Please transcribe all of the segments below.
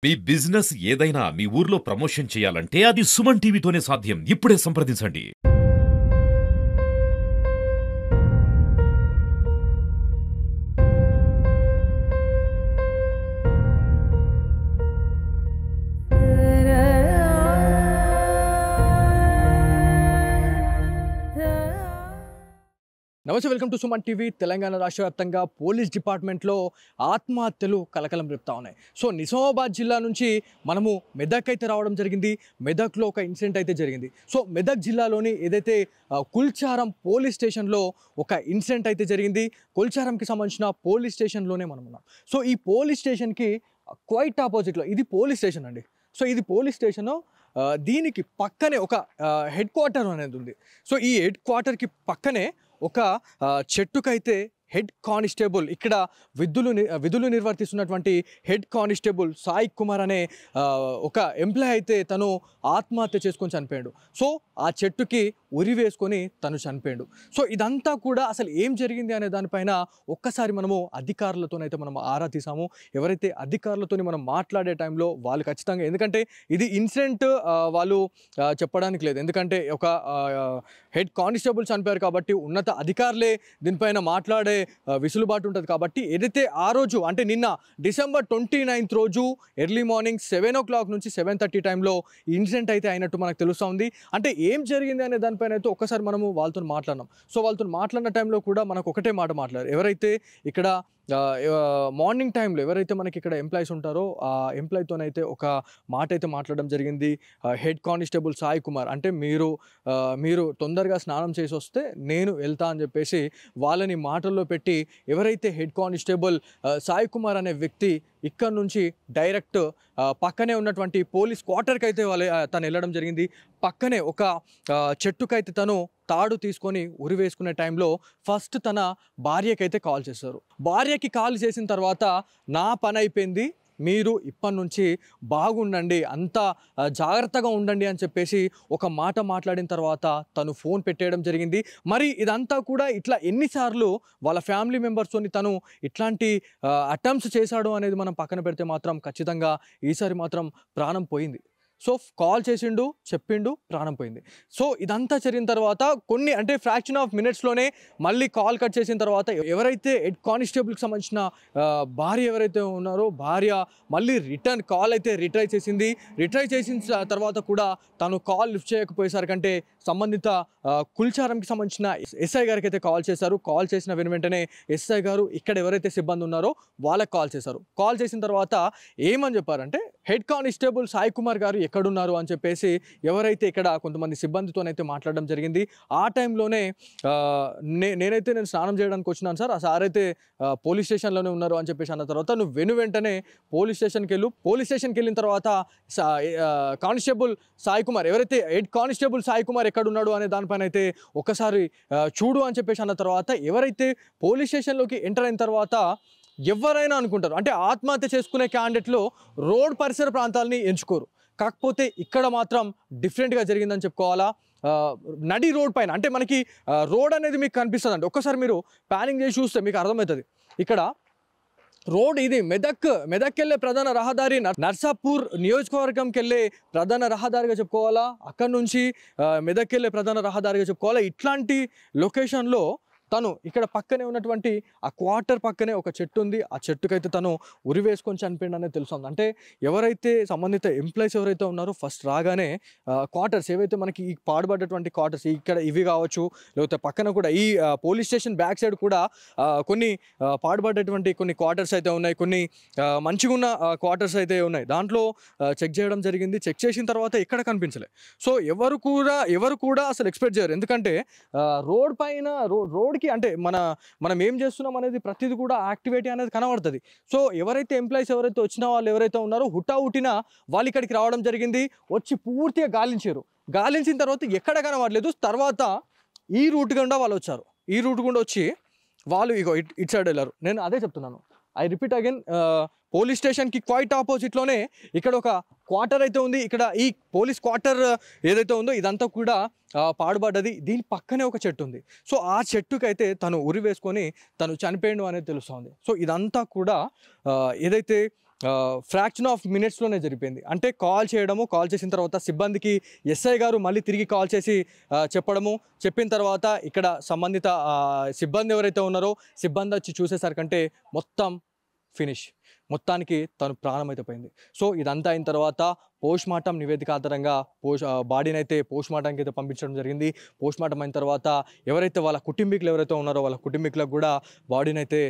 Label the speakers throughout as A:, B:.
A: మీ business ఏదైనా మీ ఊర్లో promotion చేయాలంటే అది సుమన్ టీవీతోనే సాధ్యం. ఇప్పుడే సంప్రదించండి.
B: నమస్తే, welcome to Suman TV. Telangana రాష్ట్ర వ్యాప్తంగా పోలీస్ డిపార్ట్మెంట్లో ఆత్మహత్యలు కలకలం రేపుతా ఉన్నాయి. సో నిజామాబాద్ జిల్లా నుంచి మనము మెదక్ అయితే రావడం జరిగింది. మెదక్లో ఒక ఇన్సిడెంట్ అయితే జరిగింది. సో మెదక్ జిల్లాలోని ఏదైతే కుల్చారం పోలీస్ స్టేషన్లో ఒక ఇన్సిడెంట్ అయితే జరిగింది. కుల్చారంకి సంబంధించిన పోలీస్ స్టేషన్లోనే మనం ఉన్నాం. సో ఈ పోలీస్ స్టేషన్కి క్వైట్ ఆపోజిట్లో ఇది పోలీస్ స్టేషన్ అండి. సో ఇది పోలీస్ స్టేషను. దీనికి పక్కనే ఒక హెడ్ క్వార్టర్ అనేది ఉంది. సో ఈ హెడ్ క్వార్టర్కి పక్కనే ఒక చెట్టుకైతే హెడ్ కానిస్టేబుల్ ఇక్కడ విధులు నిర్వర్తిస్తున్నటువంటి హెడ్ కానిస్టేబుల్ సాయి కుమార్ అనే ఒక ఎంప్లాయ్ అయితే తను ఆత్మహత్య చేసుకొని చనిపోయాడు. సో ఆ చెట్టుకి ఉరి వేసుకొని తను చనిపోయాడు. సో ఇదంతా కూడా అసలు ఏం జరిగింది అనే దానిపైన ఒక్కసారి మనము అధికారులతోనైతే మనం ఆరా తీసాము. ఎవరైతే అధికారులతో మనం మాట్లాడే టైంలో వాళ్ళు ఖచ్చితంగా, ఎందుకంటే ఇది ఇన్సిడెంట్ వాళ్ళు చెప్పడానికి లేదు, ఎందుకంటే ఒక హెడ్ కానిస్టేబుల్ చనిపోయారు కాబట్టి ఉన్నత అధికారులే దీనిపైన మాట్లాడే విసులుబాటు ఉంటుంది. కాబట్టి ఏదైతే ఆ రోజు అంటే నిన్న డిసెంబర్ 29 రోజు ఎర్లీ మార్నింగ్ 7 o'clock నుంచి 7:30 టైంలో ఇన్సిడెంట్ అయితే అయినట్టు మనకు తెలుస్తుంది. అంటే ఏం జరిగింది అనే దానిపైన అయితే ఒక్కసారి మనము వాళ్ళతో మాట్లాడినాం. సో వాళ్ళతో మాట్లాడిన టైంలో కూడా మనకు ఒకటే మాట మాట్లాడారు. ఎవరైతే ఇక్కడ మార్నింగ్ టైంలో ఎవరైతే మనకి ఇక్కడ ఎంప్లాయీస్ ఉంటారో ఆ ఎంప్లాయీతోనైతే ఒక మాట అయితే మాట్లాడడం జరిగింది. హెడ్ కానిస్టేబుల్ సాయి కుమార్ అంటే మీరు తొందరగా స్నానం చేసి వస్తే నేను వెళ్తా అని చెప్పేసి వాళ్ళని మాటల్లో పెట్టి ఎవరైతే హెడ్ కానిస్టేబుల్ సాయి కుమార్ అనే వ్యక్తి ఇక్కడ నుంచి డైరెక్ట్ పక్కనే ఉన్నటువంటి పోలీస్ క్వార్టర్కి అయితే తను వెళ్ళడం జరిగింది. పక్కనే ఒక చెట్టుకైతే తను తాడు తీసుకొని ఉరి వేసుకునే టైంలో ఫస్ట్ తన భార్యకైతే కాల్ చేస్తారు. భార్యకి కాల్ చేసిన తర్వాత నా పని అయిపోయింది, మీరు ఇప్పటి నుంచి బాగుండండి, అంతా జాగ్రత్తగా ఉండండి అని చెప్పేసి ఒక మాట మాట్లాడిన తర్వాత తను ఫోన్ పెట్టేయడం జరిగింది. మరి ఇదంతా కూడా ఇట్లా ఎన్నిసార్లు వాళ్ళ ఫ్యామిలీ మెంబర్స్తోని తను ఇట్లాంటి అటెంప్ట్స్ చేశాడు అనేది మనం పక్కన పెడితే మాత్రం ఖచ్చితంగా ఈసారి మాత్రం ప్రాణం పోయింది. సో కాల్ చేసిండు, చెప్పిండు, ప్రాణం పోయింది. సో ఇదంతా జరిగిన తర్వాత కొన్ని అంటే ఫ్రాక్షన్ ఆఫ్ మినిట్స్లోనే మళ్ళీ కాల్ కట్ చేసిన తర్వాత ఎవరైతే హెడ్ కానిస్టేబుల్కి సంబంధించిన భార్య ఎవరైతే ఉన్నారో భార్య మళ్ళీ రిటర్న్ కాల్ అయితే రిట్రై చేసింది. రిట్రై చేసిన తర్వాత కూడా తను కాల్ లిఫ్ట్ చేయకపోయేసరికంటే సంబంధిత కుల్చారంకి సంబంధించిన ఎస్ఐ గారికి అయితే కాల్ చేశారు. కాల్ చేసిన వెంటనే ఎస్ఐ గారు ఇక్కడ ఎవరైతే సిబ్బంది ఉన్నారో వాళ్ళకి కాల్ చేశారు. కాల్ చేసిన తర్వాత ఏమని చెప్పారంటే హెడ్ కానిస్టేబుల్ సాయి కుమార్ గారు ఎక్కడున్నారు అని చెప్పేసి ఎవరైతే ఇక్కడ కొంతమంది సిబ్బందితోనైతే మాట్లాడడం జరిగింది. ఆ టైంలోనే నేను స్నానం చేయడానికి వచ్చినాను సార్, ఆ సార్ అయితే పోలీస్ స్టేషన్లోనే ఉన్నారు అని చెప్పేసి అన్న తర్వాత నువ్వు వెంటనే పోలీస్ స్టేషన్కి వెళ్ళిన తర్వాత కానిస్టేబుల్ సాయి కుమార్ ఎవరైతే హెడ్ కానిస్టేబుల్ సాయి కుమార్ ఎక్కడున్నాడు అనే దానిపైన అయితే ఒకసారి చూడు అని చెప్పేసి అన్న తర్వాత ఎవరైతే పోలీస్ స్టేషన్లోకి ఎంటర్ అయిన తర్వాత ఎవరైనా అనుకుంటారు అంటే ఆత్మహత్య చేసుకునే క్యాండిడేట్లు రోడ్ పరిసర ప్రాంతాలని ఎంచుకోరు. కాకపోతే ఇక్కడ మాత్రం డిఫరెంట్గా జరిగిందని చెప్పుకోవాలా. నడి రోడ్ పైన అంటే మనకి రోడ్ అనేది మీకు కనిపిస్తుంది అండి, ఒక్కసారి మీరు ప్యానింగ్ చేసి చూస్తే మీకు అర్థమవుతుంది. ఇక్కడ రోడ్ ఇది మెదక్ వెళ్ళే ప్రధాన రహదారి, నర్సాపూర్ నియోజకవర్గంకి వెళ్ళే ప్రధాన రహదారిగా చెప్పుకోవాలా. అక్కడ నుంచి మెదక్ వెళ్ళే ప్రధాన రహదారిగా చెప్పుకోవాలా. ఇట్లాంటి లొకేషన్లో తను ఇక్కడ పక్కనే ఉన్నటువంటి ఆ క్వార్టర్ పక్కనే ఒక చెట్టు ఉంది. ఆ చెట్టుకైతే తను ఉరి వేసుకొని చనిపోయింది అనేది తెలుస్తుంది. అంటే ఎవరైతే సంబంధిత ఎంప్లాయీస్ ఎవరైతే ఉన్నారో ఫస్ట్ రాగానే క్వార్టర్స్ ఏవైతే మనకి ఈ పాడుపడ్డటువంటి క్వార్టర్స్ ఇక్కడ ఇవి కావచ్చు, లేకపోతే పక్కన కూడా ఈ పోలీస్ స్టేషన్ బ్యాక్ సైడ్ కూడా కొన్ని పాడుపడ్డటువంటి కొన్ని క్వార్టర్స్ అయితే ఉన్నాయి, కొన్ని మంచిగా ఉన్న క్వార్టర్స్ అయితే ఉన్నాయి. దాంట్లో చెక్ చేయడం జరిగింది. చెక్ చేసిన తర్వాత ఎక్కడ కనిపించలే. సో ఎవరు కూడా అసలు ఎక్స్పెక్ట్ చేయరు, ఎందుకంటే రోడ్ పైన రోడ్ అంటే మనం ఏం చేస్తున్నాం అనేది ప్రతిదీ కూడా యాక్టివిటీ అనేది కనబడుతుంది. సో ఎవరైతే ఎంప్లాయీస్ ఎవరైతే వచ్చిన వాళ్ళు ఎవరైతే ఉన్నారో హుటాహుటిన వాళ్ళు ఇక్కడికి రావడం జరిగింది. వచ్చి పూర్తిగా గాలించిన తర్వాత ఎక్కడ కనబడలేదు. తర్వాత ఈ రూట్ గుండా వాళ్ళు వచ్చారు. ఈ రూట్ గుండా వచ్చి వాళ్ళు ఇగో ఇటు సైడ్ వెళ్ళారు. నేను అదే చెప్తున్నాను, ఐ రిపీట్ అగైన్, పోలీస్ స్టేషన్కి క్వైట్ ఆపోజిట్లోనే ఇక్కడ ఒక క్వార్టర్ అయితే ఉంది. ఇక్కడ ఈ పోలీస్ క్వార్టర్ ఏదైతే ఉందో ఇదంతా కూడా పాడుబడ్డది. దీని పక్కనే ఒక చెట్టు ఉంది. సో ఆ చెట్టుకైతే తను ఉరి వేసుకొని తను చనిపోయాడు అనేది తెలుస్తుంది. సో ఇదంతా కూడా ఏదైతే ఫ్రాక్షన్ ఆఫ్ మినిట్స్లోనే జరిపోయింది. అంటే కాల్ చేసిన తర్వాత సిబ్బందికి ఎస్ఐ గారు మళ్ళీ తిరిగి కాల్ చేసి చెప్పిన తర్వాత ఇక్కడ సంబంధిత సిబ్బంది ఎవరైతే ఉన్నారో సిబ్బంది వచ్చి చూసేసరికంటే మొత్తానికి తను ప్రాణం అయితే పోయింది. సో ఇదంతా అయిన తర్వాత పోస్ట్ మార్టం నివేదిక ఆధారంగా బాడీని అయితే పోస్ట్ మార్టంకి అయితే పంపించడం జరిగింది. పోస్ట్ మార్టం అయిన తర్వాత ఎవరైతే వాళ్ళ కుటుంబీకులు ఎవరైతే ఉన్నారో వాళ్ళ కుటుంబీకులకు కూడా బాడీని అయితే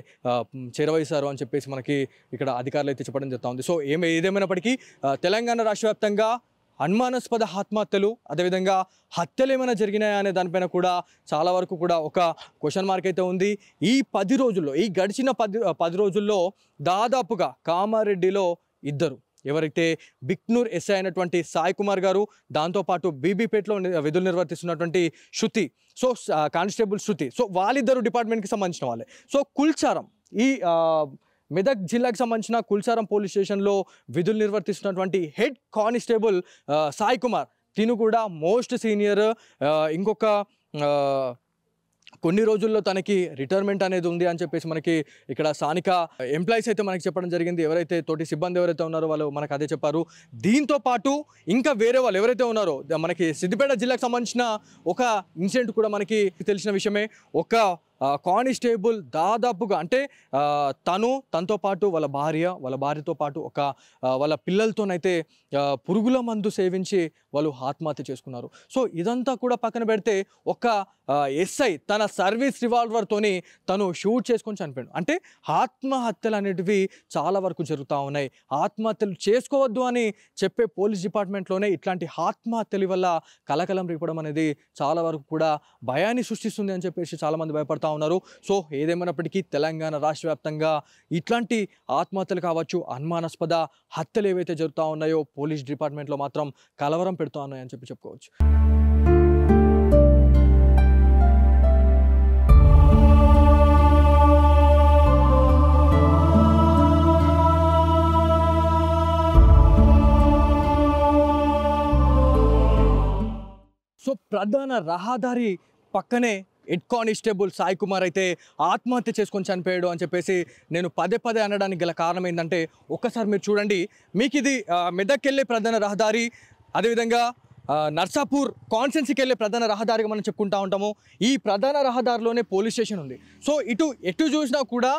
B: చేరవేశారు అని చెప్పేసి మనకి ఇక్కడ అధికారులు అయితే చెప్పడం జరుగుతూ ఉంది. సో ఏదేమైనప్పటికీ తెలంగాణ రాష్ట్ర వ్యాప్తంగా అనుమానాస్పద ఆత్మహత్యలు, అదేవిధంగా హత్యలు ఏమైనా జరిగినాయా అనే దానిపైన కూడా చాలా వరకు కూడా ఒక క్వశ్చన్ మార్క్ అయితే ఉంది. ఈ గడిచిన 10 రోజుల్లో దాదాపుగా కామారెడ్డిలో ఇద్దరు, ఎవరైతే బిక్నూర్ ఎస్ఐ అయినటువంటి సాయి కుమార్ గారు, దాంతోపాటు బీబీపేటలో విధులు నిర్వర్తిస్తున్నటువంటి శృతి, సో కానిస్టేబుల్ శృతి, సో వాళ్ళిద్దరు డిపార్ట్మెంట్కి సంబంధించిన వాళ్ళే. సో కుల్చారం, ఈ మెదక్ జిల్లాకు సంబంధించిన కుల్చారం పోలీస్ స్టేషన్లో విధులు నిర్వర్తిస్తున్నటువంటి హెడ్ కానిస్టేబుల్ సాయి కుమార్, తిను కూడా మోస్ట్ సీనియర్. ఇంకొక కొన్ని రోజుల్లో తనకి రిటైర్మెంట్ అనేది ఉంది అని చెప్పేసి మనకి ఇక్కడ స్థానిక ఎంప్లాయీస్ అయితే మనకి చెప్పడం జరిగింది. ఎవరైతే తోటి సిబ్బంది ఎవరైతే ఉన్నారో వాళ్ళు మనకు అదే చెప్పారు. దీంతో పాటు ఇంకా వేరే వాళ్ళు ఎవరైతే ఉన్నారో మనకి సిద్దిపేట జిల్లాకు సంబంధించిన ఒక ఇన్సిడెంట్ కూడా మనకి తెలిసిన విషయమే. ఒక కానిస్టేబుల్ దాదాపుగా అంటే తనతో పాటు వాళ్ళ భార్యతో పాటు వాళ్ళ పిల్లలతోనైతే పురుగుల మందు సేవించి వాళ్ళు ఆత్మహత్య చేసుకున్నారు. సో ఇదంతా కూడా పక్కన పెడితే ఒక ఎస్ఐ తన సర్వీస్ రివాల్వర్తోని తను షూట్ చేసుకొని చనిపోయాడు. అంటే ఆత్మహత్యలు అనేటివి చాలా వరకు జరుగుతూ ఉన్నాయి. ఆత్మహత్యలు చేసుకోవద్దు అని చెప్పే పోలీస్ డిపార్ట్మెంట్లోనే ఇట్లాంటి ఆత్మహత్యల వల్ల కలకలం రేపడం అనేది చాలా వరకు కూడా భయాన్ని సృష్టిస్తుంది అని చెప్పేసి చాలామంది భయపడతా ఉన్నారు. సో ఏదేమైనప్పటికీ తెలంగాణ రాష్ట్ర వ్యాప్తంగా ఇట్లాంటి ఆత్మహత్యలు కావచ్చు, అనుమానాస్పద హత్యలు ఏవైతే జరుగుతూ ఉన్నాయో పోలీస్ డిపార్ట్మెంట్లో మాత్రం కలవరం పెడుతూ ఉన్నాయని చెప్పుకోవచ్చు. సో ప్రధాన రహదారి పక్కనే హెడ్ కానిస్టేబుల్ సాయి కుమార్ అయితే ఆత్మహత్య చేసుకొని చనిపోయాడు అని చెప్పేసి నేను పదే అనడానికి గల కారణం ఏంటంటే, ఒక్కసారి మీరు చూడండి. మీకు ఇది మెదక్ వెళ్ళే ప్రధాన రహదారి, అదేవిధంగా నర్సాపూర్ కాన్స్టెన్సీకి వెళ్ళే ప్రధాన రహదారిగా మనం చెప్పుకుంటూ ఉంటాము. ఈ ప్రధాన రహదారిలోనే పోలీస్ స్టేషన్ ఉంది. సో ఎటు చూసినా కూడా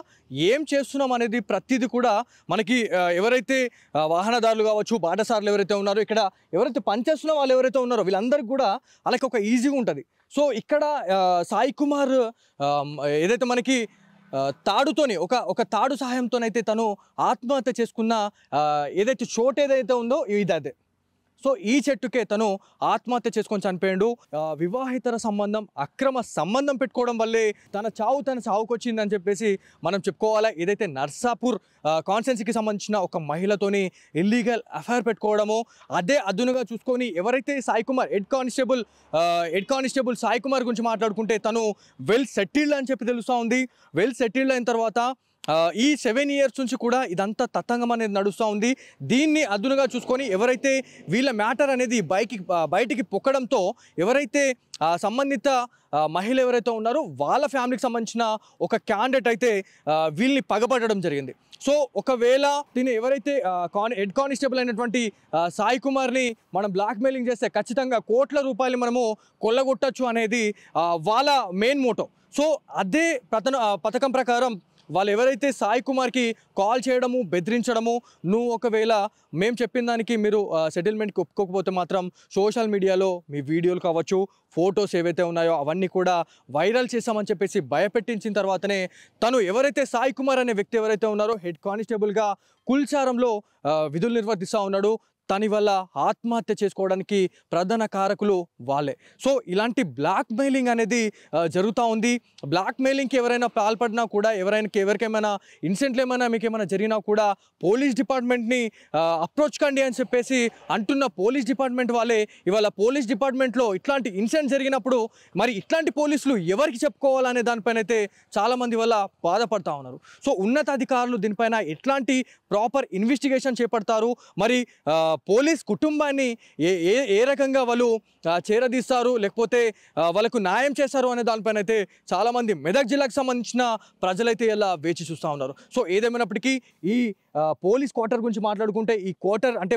B: ఏం చేస్తున్నాం అనేది ప్రతిదీ కూడా మనకి ఎవరైతే వాహనదారులు కావచ్చు, బాటసారులు ఎవరైతే ఉన్నారో, ఇక్కడ ఎవరైతే పనిచేస్తున్న వాళ్ళు ఎవరైతే ఉన్నారో వీళ్ళందరికీ కూడా వాళ్ళకి ఒక ఈజీగా ఉంటుంది. సో ఇక్కడ సాయి కుమార్ ఏదైతే మనకి తాడుతోని ఒక తాడు సహాయంతోనైతే తను ఆత్మహత్య చేసుకున్న ఏదైతే చోటు ఏదైతే ఉందో ఇదే. సో ఈ చెట్టుకే తను ఆత్మహత్య చేసుకొని చనిపోయాడు. వివాహితర సంబంధం, అక్రమ సంబంధం పెట్టుకోవడం వల్లే తన చావుకు వచ్చిందని చెప్పేసి మనం చెప్పుకోవాలి. ఏదైతే నర్సాపూర్ కాన్స్టెన్సీకి సంబంధించిన ఒక మహిళతోని ఇల్లీగల్ అఫైర్ పెట్టుకోవడము, అదే అదునుగా చూసుకొని ఎవరైతే సాయి కుమార్ హెడ్ కానిస్టేబుల్ సాయి కుమార్ గురించి మాట్లాడుకుంటే తను వెల్ సెటిల్డ్ అని చెప్పి తెలుస్తూ ఉంది. వెల్ సెటిల్డ్ అయిన తర్వాత ఈ 7 years నుంచి కూడా ఇదంతా తతంగం అనేది నడుస్తూ ఉంది. దీన్ని అదునుగా చూసుకొని ఎవరైతే వీళ్ళ మ్యాటర్ అనేది బయటికి పొక్కడంతో ఎవరైతే సంబంధిత మహిళ ఎవరైతే ఉన్నారో వాళ్ళ ఫ్యామిలీకి సంబంధించిన ఒక క్యాండిడేట్ అయితే వీళ్ళని పగబట్టడం జరిగింది. సో ఒకవేళ దీన్ని ఎవరైతే హెడ్ కానిస్టేబుల్ అయినటువంటి సాయి కుమార్ని మనం బ్లాక్మెయిలింగ్ చేస్తే ఖచ్చితంగా కోట్ల రూపాయలు మనము కొల్లగొట్టచ్చు అనేది వాళ్ళ మెయిన్ మోటో. సో అదే పథకం ప్రకారం వాళ్ళు ఎవరైతే సాయి కుమార్కి కాల్ చేయడము, బెదిరించడము, నువ్వు ఒకవేళ మేము చెప్పిన దానికి మీరు సెటిల్మెంట్కి ఒప్పుకోకపోతే మాత్రం సోషల్ మీడియాలో మీ వీడియోలు కావచ్చు, ఫొటోస్ ఏవైతే ఉన్నాయో అవన్నీ కూడా వైరల్ చేశామని చెప్పేసి భయపెట్టించిన తర్వాతనే తను ఎవరైతే సాయి కుమార్ అనే వ్యక్తి ఎవరైతే ఉన్నారో హెడ్ కానిస్టేబుల్గా కుల్చారంలో విధులు నిర్వర్తిస్తూ ఉన్నాడు, తని వల్ల ఆత్మహత్య చేసుకోవడానికి ప్రధాన కారకులు వాళ్ళే. సో ఇలాంటి బ్లాక్మెయిలింగ్ అనేది జరుగుతూ ఉంది. బ్లాక్మెయిలింగ్కి ఎవరైనా పాల్పడినా కూడా, ఎవరికైనా ఇన్సిడెంట్లు మీకు ఏమైనా జరిగినా కూడా పోలీస్ డిపార్ట్మెంట్ని అప్రోచ్ కండి అని చెప్పేసి అంటున్న పోలీస్ డిపార్ట్మెంట్ వాళ్ళే ఇవాళ పోలీస్ డిపార్ట్మెంట్లో ఇట్లాంటి ఇన్సిడెంట్ జరిగినప్పుడు మరి ఇట్లాంటి పోలీసులు ఎవరికి చెప్పుకోవాలనే దానిపైన అయితే చాలామంది వల్ల బాధపడతా ఉన్నారు. సో ఉన్నతాధికారులు దీనిపైన ఎట్లాంటి ప్రాపర్ ఇన్వెస్టిగేషన్ చేపడతారు, మరి పోలీస్ కుటుంబాన్ని ఏ ఏ ఏ రకంగా వాళ్ళు చేరదీస్తారు, లేకపోతే వాళ్ళకు న్యాయం చేస్తారు అనే దానిపైన అయితే చాలామంది మెదక్ జిల్లాకు సంబంధించిన ప్రజలైతే ఇలా వేచి చూస్తూ ఉన్నారు. సో ఏదేమైనప్పటికీ ఈ పోలీస్ క్వార్టర్ గురించి మాట్లాడుకుంటే, ఈ క్వార్టర్ అంటే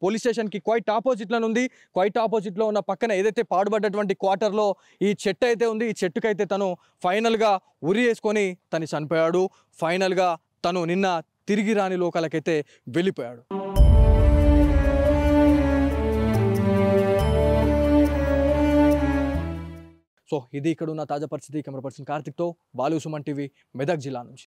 B: పోలీస్ స్టేషన్కి క్వైట్ ఆపోజిట్లో ఉంది. క్వైట్ ఆపోజిట్లో ఉన్న పక్కన ఏదైతే పాడుబడ్డటువంటి క్వార్టర్లో ఈ చెట్టు అయితే ఉంది. ఈ చెట్టుకైతే తను ఫైనల్గా ఉరి వేసుకొని తను చనిపోయాడు. ఫైనల్గా తను నిన్న తిరిగి రాని లోకాలకైతే వెళ్ళిపోయాడు. సో ఇది ఇక్కడ ఉన్న తాజా పరిస్థితి. కెమెరా పర్సన్ కార్తిక్తో బాలు, సుమన్ టీవీ, మెదక్ జిల్లా నుంచి.